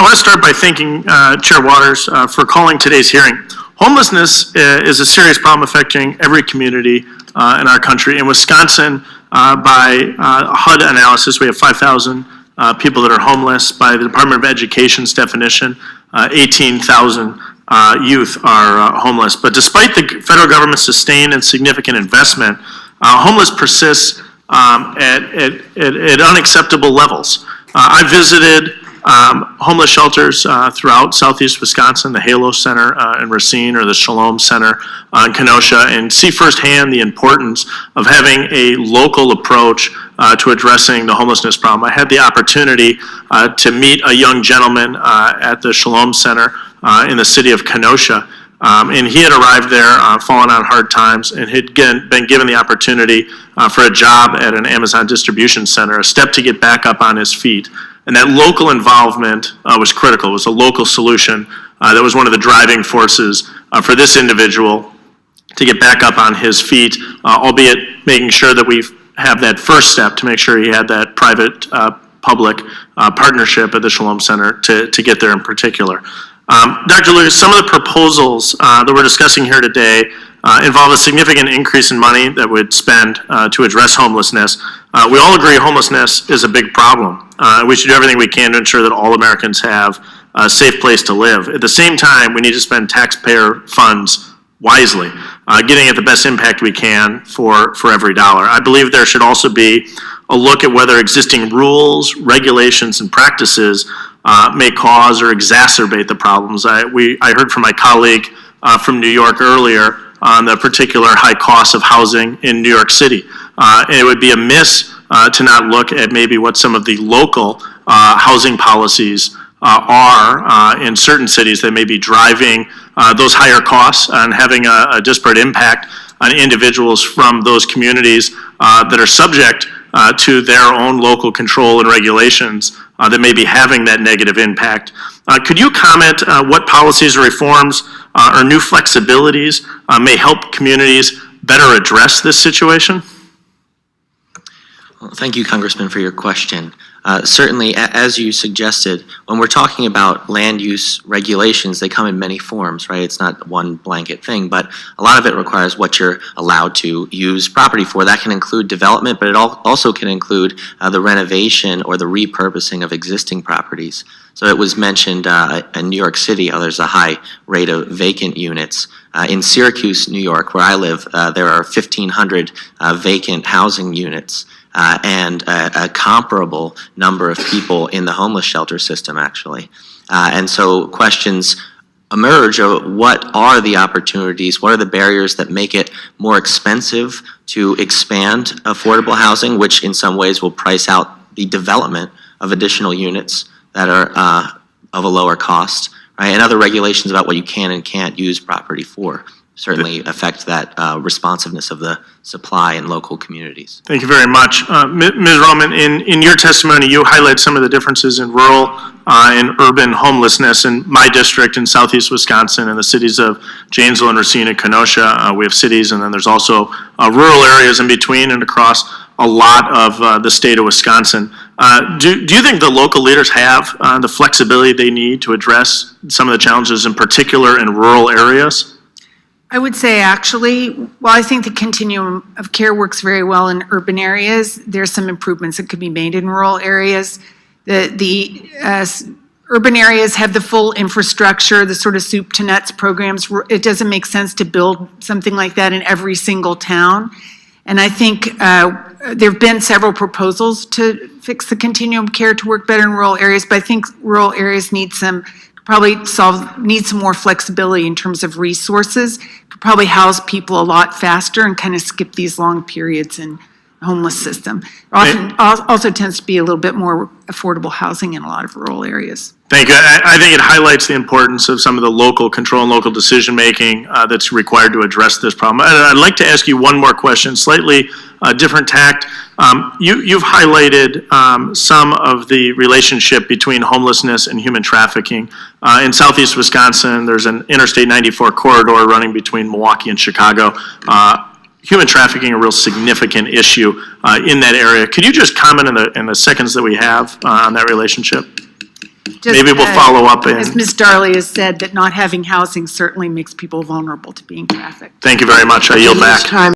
want to start by thanking Chair Waters for calling today's hearing. Homelessness is a serious problem affecting every community in our country. In Wisconsin, by HUD analysis, we have 5,000 people that are homeless. By the Department of Education's definition, 18,000 youth are homeless. But despite the federal government's sustained and significant investment, homeless persists at unacceptable levels. I visited homeless shelters throughout southeast Wisconsin, the Halo Center in Racine or the Shalom Center in Kenosha, and see firsthand the importance of having a local approach to addressing the homelessness problem. I had the opportunity to meet a young gentleman at the Shalom Center in the city of Kenosha, and he had arrived there fallen on hard times and had been given the opportunity for a job at an Amazon distribution center, a step to get back up on his feet. And that local involvement was critical. It was a local solution that was one of the driving forces for this individual to get back up on his feet, albeit making sure that we have that first step to make sure he had that private-public partnership at the Shalom Center to get there in particular. Dr. Lucas, some of the proposals that we're discussing here today involve a significant increase in money that would spend to address homelessness. We all agree homelessness is a big problem. We should do everything we can to ensure that all Americans have a safe place to live. At the same time, we need to spend taxpayer funds wisely, getting at the best impact we can for every dollar. I believe there should also be a look at whether existing rules, regulations, and practices may cause or exacerbate the problems. I heard from my colleague from New York earlier on the particular high cost of housing in New York City. And it would be amiss to not look at maybe what some of the local housing policies are in certain cities that may be driving those higher costs and having a disparate impact on individuals from those communities that are subject to their own local control and regulations that may be having that negative impact. Could you comment what policies or reforms or new flexibilities may help communities better address this situation? Well, thank you, Congressman, for your question. Certainly, as you suggested, when we're talking about land use regulations, they come in many forms, right? It's not one blanket thing, but a lot of it requires what you're allowed to use property for. That can include development, but it also can include the renovation or the repurposing of existing properties. So it was mentioned in New York City, there's a high rate of vacant units. In Syracuse, New York, where I live, there are 1,500 vacant housing units. And a comparable number of people in the homeless shelter system, actually. And so questions emerge of what are the opportunities, what are the barriers that make it more expensive to expand affordable housing, which in some ways will price out the development of additional units that are of a lower cost, right? And other regulations about what you can and can't use property for certainly affect that responsiveness of the supply in local communities. Thank you very much. Ms. Roman, in your testimony, you highlight some of the differences in rural and urban homelessness in my district in southeast Wisconsin and the cities of Janesville and Racine and Kenosha. We have cities, and then there's also rural areas in between and across a lot of the state of Wisconsin. Do you think the local leaders have the flexibility they need to address some of the challenges in particular in rural areas? I would say actually, while I think the continuum of care works very well in urban areas, there's some improvements that could be made in rural areas. The urban areas have the full infrastructure, the sort of soup to nuts programs. It doesn't make sense to build something like that in every single town. And I think there have been several proposals to fix the continuum of care to work better in rural areas, but I think rural areas need some more flexibility in terms of resources. Could probably house people a lot faster and kind of skip these long periods in the homeless system. Also tends to be a little bit more affordable housing in a lot of rural areas. Thank you. I think it highlights the importance of some of the local control and local decision-making that's required to address this problem. I'd like to ask you one more question, slightly different tact. You've highlighted some of the relationship between homelessness and human trafficking. In southeast Wisconsin, there's an Interstate 94 corridor running between Milwaukee and Chicago. Human trafficking, a real significant issue in that area. Could you just comment in the seconds that we have on that relationship? maybe we'll follow up As and, Ms. Darley has said, that not having housing certainly makes people vulnerable to being trafficked. thank you very much. I yield back. Time